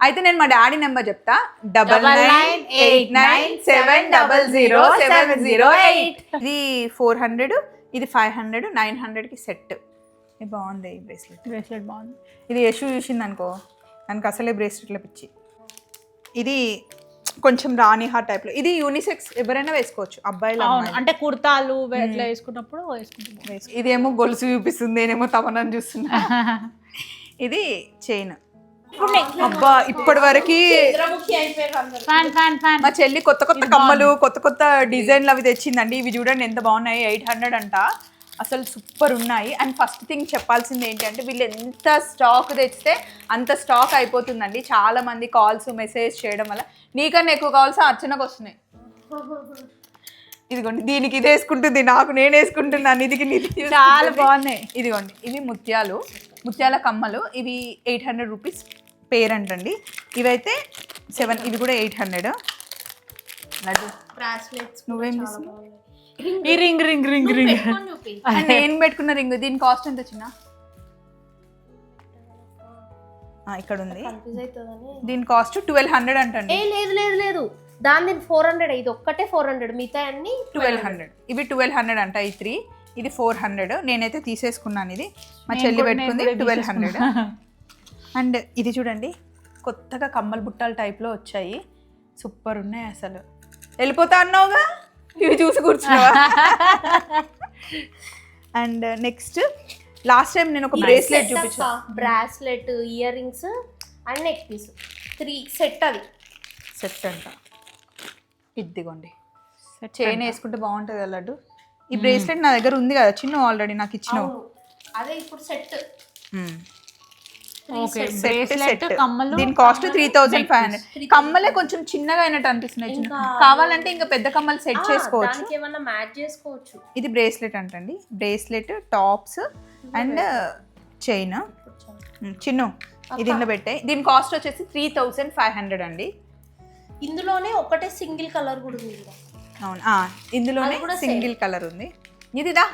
అయితే నేను మా డాడీ నెంబర్ చెప్తా 9989700708. ఇది 400, ఇది 500, 900కి సెట్. ఇది బాగుంది ఈ బ్రేస్లెట్ బాగుంది. ఇది యశు చూసింది అనుకో, దానికి అసలే బ్రేస్లెట్లు పిచ్చి. ఇది కొంచెం రాణి హార్ టైప్లో, ఇది యూనిసెక్స్, ఎవరైనా వేసుకోవచ్చు, అబ్బాయిలు అంటే కుర్తాలు ఇట్లా వేసుకున్నప్పుడు వేసుకుంటాం. ఇదేమో గొలుసు చూపిస్తుంది, నేనేమో తమనని చూస్తున్నా. ఇది చైన్. అబ్బా ఇప్పటి వరకు మా చెల్లి కొత్త కొత్త కమ్మలు, కొత్త కొత్త డిజైన్లు అవి తెచ్చిందండి. ఇవి చూడండి ఎంత బాగున్నాయి, 800 అంట, అసలు సూపర్ ఉన్నాయి. అండ్ ఫస్ట్ థింగ్ చెప్పాల్సింది ఏంటంటే వీళ్ళు ఎంత స్టాక్ తెచ్చితే అంత స్టాక్ అయిపోతుందండి. చాలా మంది కాల్స్ మెసేజ్ చేయడం వల్ల నీకన్నా ఎక్కువ కాల్స్ అర్చనకు వస్తున్నాయి. ఇదిగోండి, దీనికి ఇది వేసుకుంటుంది, నాకు నేను వేసుకుంటున్నాను, ఇది చాలా బాగున్నాయి. ఇదిగోండి, ఇవి ముత్యాల కమ్మలు, ఇవి 800 రూపీస్ పేర్ అంటండి. ఇవైతే 7, ఇది కూడా 800. నువ్వేం తీసుకున్నావు? ఈ రింగ్ నేను పెట్టుకున్న రింగ్, దీని కాస్ట్ ఎంత చిన్న? ఇక్కడ ఉంది, దీని కాస్ట్ 1200 అంటండి. లేదు దాని 400, ఇది ఒక్కటే 400, మిగతా అన్ని 1200. ఇవి 1200 అంట ఈ 3, ఇది 400. నేనైతే తీసేసుకున్నాను, ఇది మా చెల్లి పెట్టుకుంది 1200. అండ్ ఇది చూడండి, కొత్తగా కమ్మల బుట్టాల టైప్లో వచ్చాయి, సూపర్ ఉన్నాయి అసలు. వెళ్ళిపోతా అన్నావుగా, ఇవి చూసి కూర్చున్నావా? అండ్ నెక్స్ట్ లాస్ట్ టైం నేను ఒక బ్రేస్లెట్ చూపించాను, bracelet, earrings and neck piece 3 set. అది సెట్ అంట. ఇదిగోండి, చైన్ వేసుకుంటే బాగుంటుంది కదా లడ్డు. ఈ బ్రేస్లెట్ నా దగ్గర ఉంది కదా చిన్న, ఆల్రెడీ నాకు ఇచ్చినావు. అదే ఇప్పుడు సెట్. దీని కాస్ట్ 3500. కమ్మలే కొంచెం చిన్నగా అయినట్టు అనిపిస్తున్నాయి, కావాలంటే ఇంకా పెద్ద కమ్మలు సెట్ చేసుకోవచ్చు. ఇది బ్రేస్లెట్ అంటండి, bracelet, tops and chain. Chinnu ఇది ఇందులో పెట్టాయి. దీని కాస్ట్ వచ్చేసి 3500 అండి. ఇందులోనే ఒకటే సింగిల్ కలర్ కూడా ఉంది. అవును, ఇందులోనే సింగిల్ కలర్ ఉంది. ఇదిదా,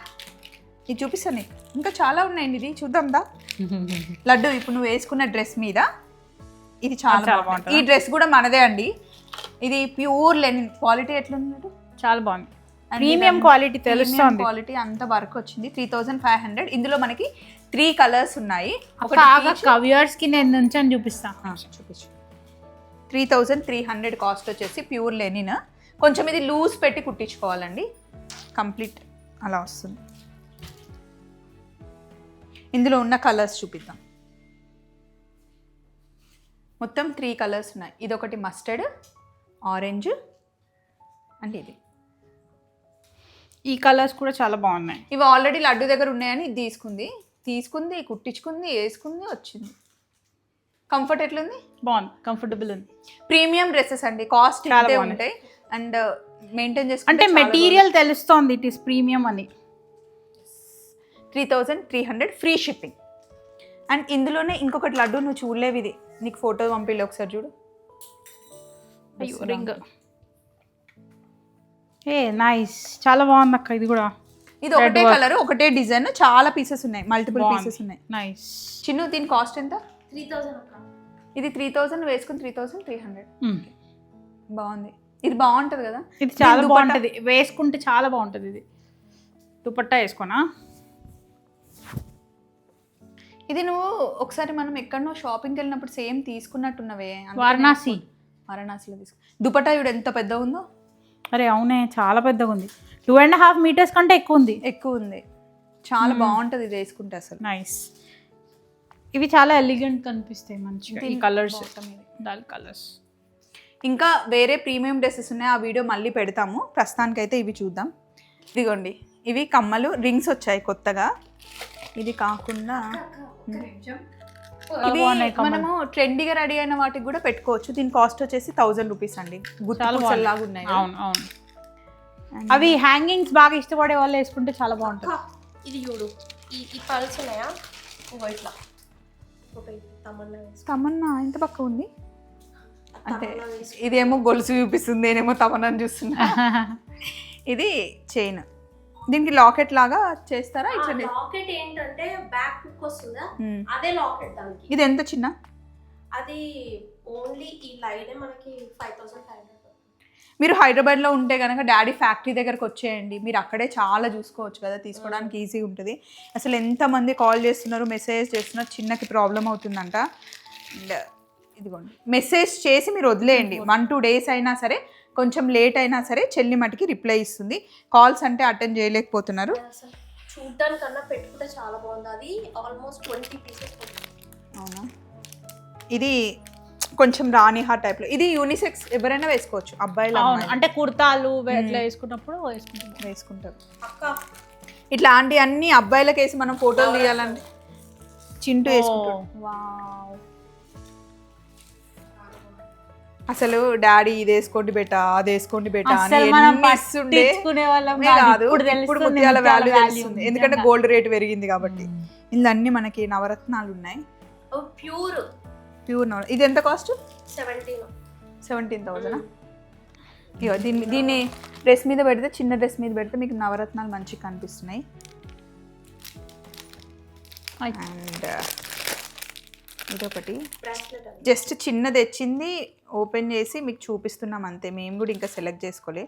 ఇది చూపిస్తాను, ఇంకా చాలా ఉన్నాయండి. ఇది చూద్దాం దా లడ్డు. ఇప్పుడు నువ్వు వేసుకున్న డ్రెస్ మీద ఇది చాలా బాగుంటుంది. ఈ డ్రెస్ కూడా మనదే అండి. ఇది ప్యూర్ లెనిన్. క్వాలిటీ ఎట్లుంది? చాలా బాగుంది, ప్రీమియం క్వాలిటీ, తెలుస్తుంది క్వాలిటీ. అంత వర్క్ వచ్చింది. 3500. ఇందులో మనకి 3 కలర్స్ ఉన్నాయి. కవియర్స్ కి నేను నుంచని చూపిస్తాను, చూపించు. 3300 కాస్ట్ వచ్చేసి ప్యూర్ లెనిన్. కొంచెం ఇది లూజ్ పెట్టి కుట్టించుకోవాలండి, కంప్లీట్ అలా వస్తుంది. ఇందులో ఉన్న కలర్స్ చూపిద్దాం. మొత్తం 3 కలర్స్ ఉన్నాయి. ఇది ఒకటి మస్టర్డ్, ఆరెంజ్ అండ్ ఇది. ఈ కలర్స్ కూడా చాలా బాగున్నాయి. ఇవి ఆల్రెడీ లడ్డు దగ్గర ఉన్నాయని ఇది తీసుకుంది, కుట్టించుకుంది, వేసుకుంది, వచ్చింది. కంఫర్ట్ ఎట్లుంది? బాగుంది, కంఫర్టబుల్ ఉంది. ప్రీమియం డ్రెస్సెస్ అండి, కాస్ట్ ఇంతే ఉంటాయి. అండ్ మెయింటైన్ చేసుకుంటే అంటే మెటీరియల్ తెలుస్తోంది ఇట్ ఇస్ ప్రీమియం అని. 3300 ఫ్రీ షిప్పింగ్. అండ్ ఇందులోనే ఇంకొకటి లడ్డు నువ్వు చూడలేవు, ఇది నీకు ఫోటో పంపిలే, ఒకసారి చూడు. రింగ్ నైస్, చాలా బాగుంది అక్క. ఇది కూడా, ఇది ఒకటే కలర్, ఒకటే డిజైన్, చాలా పీసెస్ ఉన్నాయి, మల్టిపుల్ పీసెస్ ఉన్నాయి. నైస్. చిన్ను దీని కాస్ట్ ఎంత? 3000 అక్క. ఇది 3000 వేసుకుని 3300. బాగుంది, ఇది బాగుంటది కదా. ఇది చాలా బాగుంటది, వేసుకుంటే చాలా బాగుంటది. ఇది దుపట్టా వేసుకోనా? ఇది నువ్వు ఒకసారి మనం ఎక్కడనో షాపింగ్కి వెళ్ళినప్పుడు సేమ్ తీసుకున్నట్టున్నవే, వారణాసిలో తీసుకు. దుపట్టా చూడు ఎంత పెద్ద ఉందో. అరే అవునే, చాలా పెద్దగా ఉంది. 2.5 meters కంటే ఎక్కువ ఉంది. చాలా బాగుంటుంది ఇది వేసుకుంటే అసలు. నైస్. ఇవి చాలా ఎలిగెంట్ కనిపిస్తాయి మంచిగా, ఈ కలర్స్, డల్ కలర్స్. ఇంకా వేరే ప్రీమియం డ్రెస్సెస్ ఉన్నాయి, ఆ వీడియో మళ్ళీ పెడతాము. ప్రస్తుతానికైతే ఇవి చూద్దాం. ఇదిగోండి, ఇవి కమ్మలు, రింగ్స్ వచ్చాయి కొత్తగా. ఇది కాకుండా ఇవి మనము ట్రెండీగా రెడీ అయిన వాటికి కూడా పెట్టుకోవచ్చు. దీని కాస్ట్ వచ్చేసి 1000 రూపీస్ అండి. గుర్తులాగా ఉన్నాయి. అవును. అవి హ్యాంగింగ్స్ బాగా ఇష్టపడే వాళ్ళు వేసుకుంటే చాలా బాగుంటుంది. ఇది చూడు, ఈ పల్స్ ఉన్నాయా, ఇట్లా తమన్నా ఇంత పక్క ఉంది. అంటే ఇదేమో గొలుసు చూపిస్తుంది, నేనేమో తమన్నాని చూస్తున్నా. ఇది చైన్, దీనికి లాకెట్ లాగా చేస్తారా? లాకెట్ ఏంటంటే బ్యాక్ హుక్ వస్తుందా, అదే లాకెట్ దానికి. ఇది ఎంత చిన్న? అది ఓన్లీ ఈ లైనే మనకి 5500. మీరు హైదరాబాద్లో ఉంటే కనుక డాడీ ఫ్యాక్టరీ దగ్గరకు వచ్చేయండి, మీరు అక్కడే చాలా చూసుకోవచ్చు కదా, తీసుకోవడానికి ఈజీ ఉంటుంది. అసలు ఎంతమంది కాల్ చేస్తున్నారు, మెసేజ్ చేస్తున్నారు, చిన్నకి ప్రాబ్లం అవుతుందంట. అండ్ ఇదిగోండి, మెసేజ్ చేసి మీరు వదిలేయండి, 1-2 days అయినా సరే, కొంచెం లేట్ అయినా సరే చెల్లి మటుకి రిప్లై ఇస్తుంది. కాల్స్ అంటే అటెండ్ చేయలేకపోతున్నారు. చూడ్డానికన్నా పెట్టుకుంటే చాలా బాగుంది. అది ఆల్మోస్ట్ 20 pieces. అవునా, ఇది కొంచెం రాణి హార్ టైప్లో, ఇది యూనిసెక్స్ ఎవరైనా వేసుకోవచ్చు, అబ్బాయిలు అంటే కుర్తాలు ఇట్లా వేసుకున్నప్పుడు వేసుకుంటారు. అక్క ఇట్లాంటి అన్ని అబ్బాయిలకి వేసి మనం ఫోటోలు తీయాలంటే చింటూ వేసుకుంటాం. అసలు డాడీ ఇది వేసుకోండి బేటా, అది వేసుకోండి బేటా అని కాదు, ఇప్పుడు ముత్యాల వాల్యూ తెలుస్తుంది, ఎందుకంటే గోల్డ్ రేట్ పెరిగింది కాబట్టి. ఇందులో అన్ని మనకి నవరత్నాలు ఉన్నాయి. ప్యూర్ నవరత్న. ఇది ఎంత కాస్ట్? 17,000. ఇగో దీన్ని డ్రెస్ మీద పెడితే, చిన్న డ్రెస్ మీద పెడితే మీకు నవరత్నాలు మంచిగా కనిపిస్తున్నాయి. అండ్ ఇదొకటి జస్ట్ చిన్న తెచ్చింది, ఓపెన్ చేసి మీకు చూపిస్తున్నాం అంతే. మేము కూడా ఇంకా సెలెక్ట్ చేసుకోలే.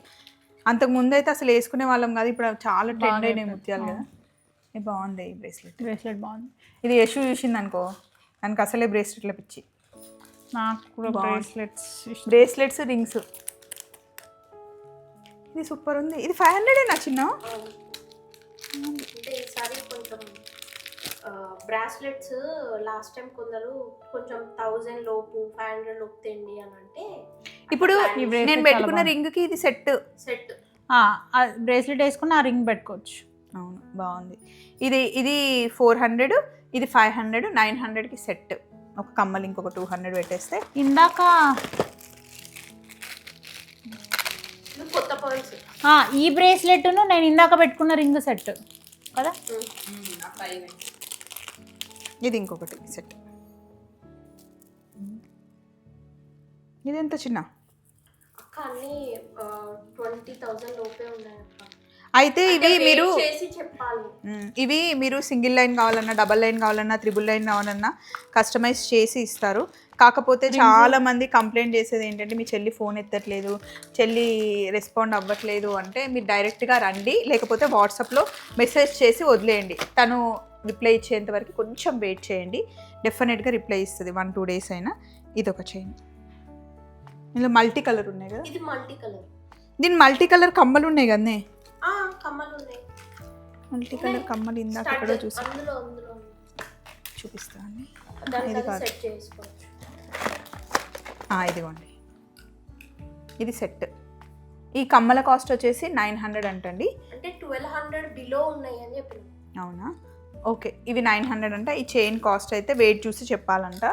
అంతకుముందు అయితే అసలు వేసుకునే వాళ్ళం కాదు, ఇప్పుడు చాలా ట్రెండ్ అయినాయి ముత్యాలు కదా. ఇది బాగుంది, ఈ బ్రేస్లెట్ బాగుంది. ఇది యశు చూసింది అనుకో, దానికి అసలే బ్రేస్లెట్ల పిచ్చి. నాకు కూడా బ్రేస్లెట్స్ రింగ్స్, ఇది సూపర్ ఉంది. ఇది 500 చిన్న. ఈసారి కొంచెం బ్రాస్లెట్స్ లాస్ట్ టైం కొందరు కొంచెం 1000 లోపు 500 లోపు తెండి అని అంటే, ఇప్పుడు నేను పెట్టుకున్న రింగ్ కి ఇది సెట్ బ్రేస్లెట్ వేసుకుని ఆ రింగ్ పెట్టుకోవచ్చు. అవును, బాగుంది. ఇది 400, ఇది 500, 900కి సెట్. ఒక కమ్మలు ఇంకొక 200 పెట్టేస్తే. ఇందాక కొత్త పాయింట్స్, ఈ బ్రేస్లెట్ను నేను ఇందాక పెట్టుకున్న రింగ్ సెట్ కదా. ఇది ఇంకొకటి సెట్. ఇది ఎంత చిన్న అక్క? అన్ని 20,000 లోపే ఉన్నాయి అక్క. అయితే ఇవి మీరు చేసి చెప్పాలి. ఇవి మీరు సింగిల్ లైన్ కావాలన్నా, డబల్ లైన్ కావాలన్నా, త్రిబుల్ లైన్ కావాలన్నా కస్టమైజ్ చేసి ఇస్తారు. కాకపోతే చాలా మంది కంప్లైంట్ చేసేది ఏంటంటే, మీ చెల్లి ఫోన్ ఎత్తట్లేదు, చెల్లి రెస్పాండ్ అవ్వట్లేదు అంటే, మీరు డైరెక్ట్గా రండి, లేకపోతే వాట్సాప్లో మెసేజ్ చేసి వదిలేయండి. తను రిప్లై ఇచ్చేంత వరకు కొంచెం వెయిట్ చేయండి, డెఫినెట్గా రిప్లై ఇస్తుంది 1-2 days అయినా. ఇది ఒక చైన్, ఇందులో మల్టీ కలర్ ఉన్నాయి కదా. ఇది మల్టీ కలర్. దీని మల్టీ కలర్ కమ్మలు ఉన్నాయి కదనే. కమ్మలు ఉన్నాయి, మల్టీ కలర్ కమ్మలు. ఇందాక ఎక్కడో చూసి అందులో చూపిస్తాను. ఇదిగోండి, ఇది సెట్. ఈ కమ్మల కాస్ట్ వచ్చేసి 900 అంటండి. అంటే 1200 బిలో ఉన్నాయి అని చెప్పి. అవునా, ఓకే. ఇవి 900 అంట. ఈ చైన్ కాస్ట్ అయితే వెయిట్ చూసి చెప్పాలంట.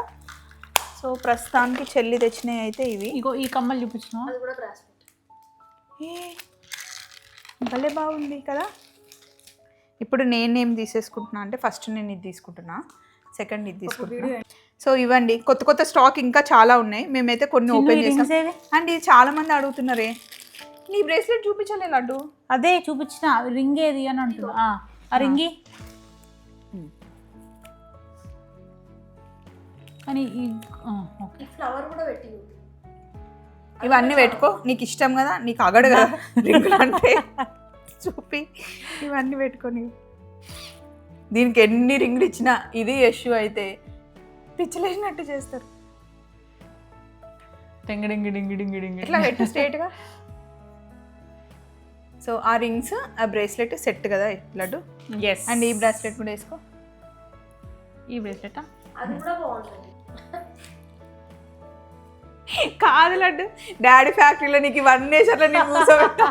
సో ప్రస్తుతానికి చెల్లి తెచ్చినవి అయితే ఇవి. ఇగో ఈ కమ్మలు చూపించిన, అది కూడా బ్రాస్లెట్. భలే బాగుంది కదా. ఇప్పుడు నేనేం తీసేసుకుంటున్నా అంటే, ఫస్ట్ నేను ఇది తీసుకుంటున్నా, సెకండ్ ఇది తీసుకుంటున్నా. సో ఇవ్వండి, కొత్త కొత్త స్టాక్ ఇంకా చాలా ఉన్నాయి. మేమైతే కొన్ని ఓపెన్ చేసాం. అండ్ ఇది చాలా మంది అడుగుతున్నారే, నీ బ్రేస్లెట్ చూపించలే లడ్డు. అదే చూపించిన, రింగ్ ఏది అని అంటున్నా. ఆ రింగి కానీ ఈ ఫ్లవర్ కూడా పెట్టి, ఇవన్నీ పెట్టుకో, నీకు ఇష్టం కదా, నీకు అగడు కదా రింగులు అంటే. చూపి, ఇవన్నీ పెట్టుకొని. దీనికి ఎన్ని రింగులు ఇచ్చినా ఇది యశు అయితే పిచ్చలేసినట్టు చేస్తారు. ఇట్లా పెట్టు స్ట్రేట్గా. సో ఆ రింగ్స్, ఆ బ్రేస్లెట్ సెట్ కదా లడ్డు. అండ్ ఈ బ్రాస్లెట్ కూడా వేసుకో. ఈ బ్రేస్లెట్ అది కూడా బాగుంటుంది. కాదు లడ్డు, డాడీ ఫ్యాక్టరీలో నీకు ఇవన్నీ వేసారు, నీకు కూర్చోబెట్టా.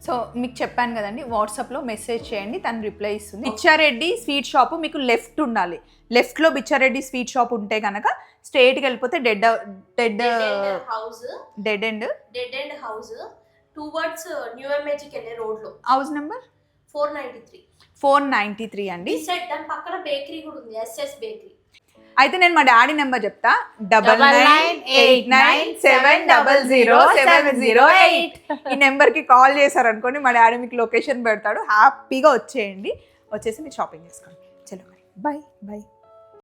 సో మీకు చెప్పాను కదండి, వాట్సాప్లో మెసేజ్ చేయండి, తను రిప్లై ఇస్తుంది. బిచ్చారెడ్డి స్వీట్ షాప్ మీకు లెఫ్ట్ ఉండాలి. లెఫ్ట్లో బిచ్చారెడ్డి స్వీట్ షాప్ ఉంటే కనుక స్ట్రేట్కి వెళ్ళిపోతే dead end house towards new ఎంఏజీకి వెళ్ళే రోడ్లో. హౌస్ నెంబర్ 493 అండి. దాని పక్కన బేకరీ కూడా ఉంది, SS బేకరీ. అయితే నేను మా డాడీ నెంబర్ చెప్తా, 9989700708. ఈ నెంబర్కి కాల్ చేశారనుకోండి, మా డాడీ మీకు లొకేషన్ పెడతాడు, హ్యాపీగా వచ్చేయండి, వచ్చేసి మీరు షాపింగ్ చేసుకోండి. చలో బాయ్ బాయ్.